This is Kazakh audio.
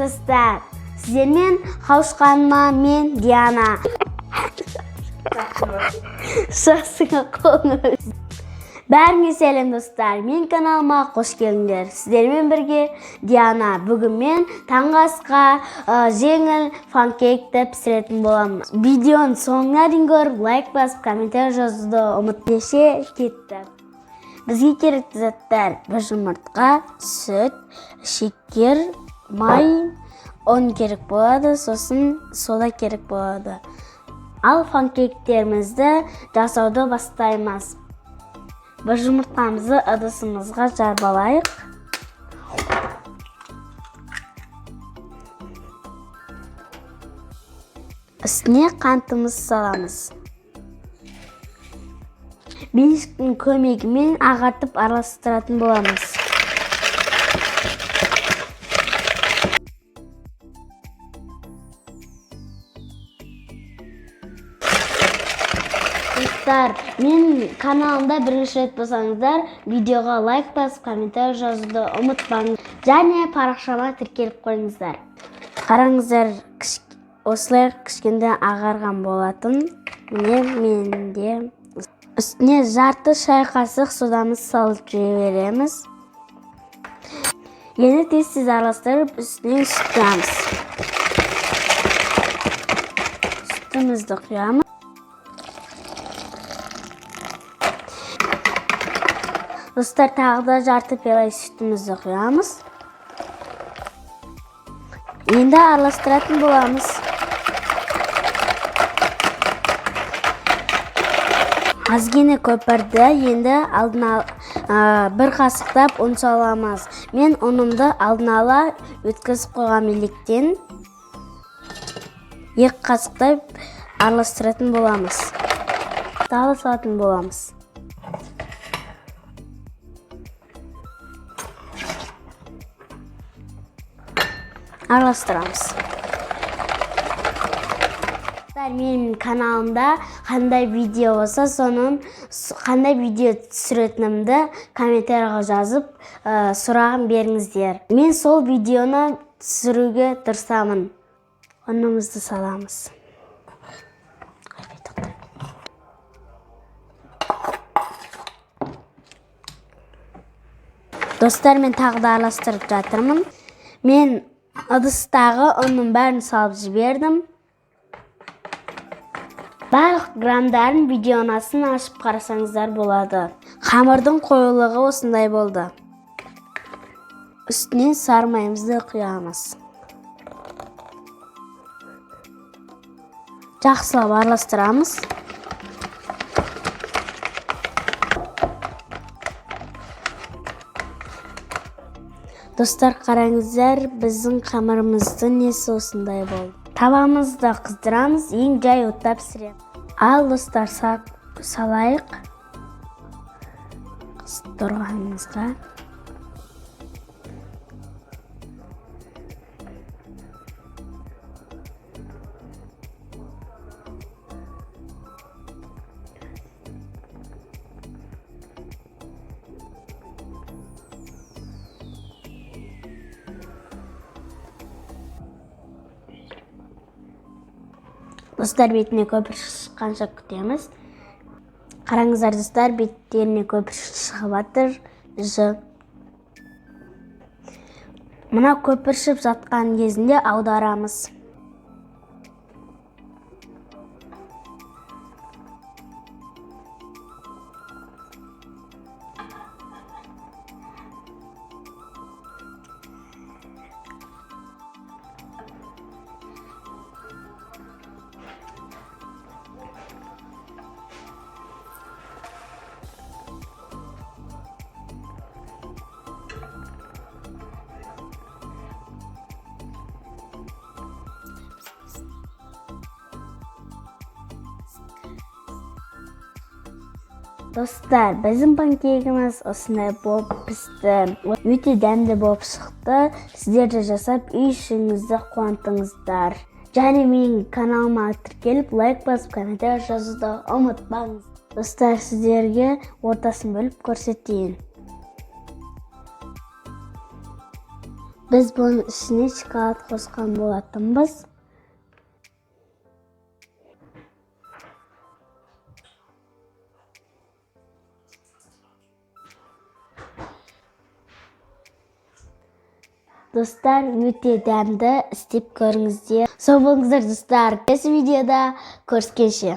достар. Сіздермен қауышқаныма мен Диана. Шақсыңа қоңыз. Бәріңе сәлем достар. Мен каналыма қош келдіңдер. Сіздермен бірге Диана. Бүгін мен таңғы асқа жеңіл панкейкті пісіретін боламын. Видеоның соңына дейін көріп, лайк басып, комментарий жазуды ұмытпай кетті. Бізге керекті заттар: бір жұмыртқа, сүт, шекер, май, он керек болады, сосын сода керек болады. Ал панкейктерімізді жасауды бастаймыз. Бір жұмыртқамызды ыдысымызға жарбалайық. Үстіне қантымызды саламыз. Бейшіктің көмегімен ағартып араластыратын боламыз. Достар, мен каналымда бірінші рет болсаңыздар, видеоға лайк басып, комментарий жазуды ұмытпаңыз. Және парақшама тіркеліп қойыңыздар. Қараңыздар, осылай кішкентай ағарған болатын. Міне менде. Үстіне жарты шай қасық содамыз салып жібереміз. Енді тез араластырып, үстіне сүт құямыз. Сүтімізді құямыз. Достар, тағы да жарты пиала сүтімізді құямыз. Енді араластыратын боламыз. Азгені көпірді, енді алдына бір қасықтап ұн саламыз. Мен ұнымды алдын ала өткізіп қойған електен 2 қасықтап араластыратын боламыз. Тағы салатын боламыз. Араластырамыз. Менің каналымда қандай видео болса, соның қандай видео түсіретінімді комментарийға жазып, сұрағын беріңіздер. Мен сол видеоны түсіруге тырысамын. Ұнымызды саламыз. Достар, мен тағы да араластырып жатырмын. Мен ыдыстағы ұнның бәрін салып жібердім. Барлық грамдарын видеонасын ашып қарасаңыздар болады. Қамырдың қоюлығы осындай болды. Үстінен сары майымызды құямыз. Жақсылап араластырамыз. Достар, қараңыздар, біздің қамырымыздың несі осындай болды. Табамызды қыздырамыз, ең жай отта пісіреміз. Ал достар, салайық қыздырғанымызға. Достар, бетіне көпір шыққанша күтеміз. Қараңыздар достар, беттеріне көпір шығып жатыр. Мына көпіршіп жатқан кезінде аударамыз. Достар, біздің панкейкіміз осындай болып пісті. Өте дәмді болып шықты. Сіздер де жасап үй ішіңізді қуантыңыздар. Және менің каналыма тіркеліп, лайк басып, комментарий жазуды ұмытпаңыз. Достар, сіздерге ортасын бөліп көрсетейін. Біз бұның ішіне шоколад қосқан болатынбыз. Достар, өте дәмді, істеп көріңіздер. Сау болыңыздар достар. Келесі видеода көріскенше.